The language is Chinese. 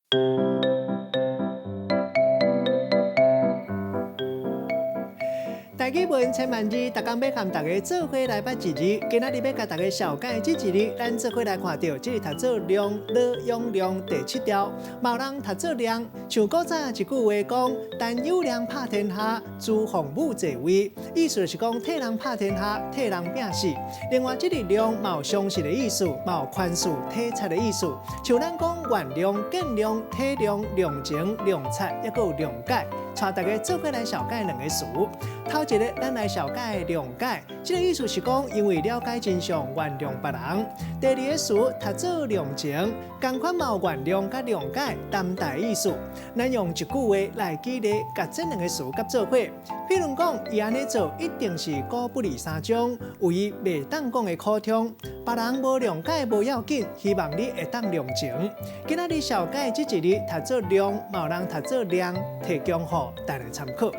大语文千万字，大家要和大家做伙来捌一字。今仔日要甲大家小解这一字，咱做伙来看到，这是读作量，了用量第7条。某人读作量，像古早一句话讲：“但有量拍天下，诸奉武在位。”意思就是讲替人拍天下，替人拼死。另外，这个量嘛有详实的意思，嘛有宽恕体察的意思。像咱讲原谅、见谅、体谅、量情、量察，也有谅解。带大家做伙来小解两个词。头一个，咱来小解谅解，这个意思是讲，因为了解真相，原谅别人。第二个词，读作量情，同款嘛有原谅甲谅解同大意思。咱用一句话来举例，甲这两个词合做伙。譬如讲，伊安尼做一定是古不离三种，有伊袂当讲的苦痛。别人无谅解无要紧，希望你会当量情。今仔日小解这一日读作量，嘛有人读作量，提供予大家参考。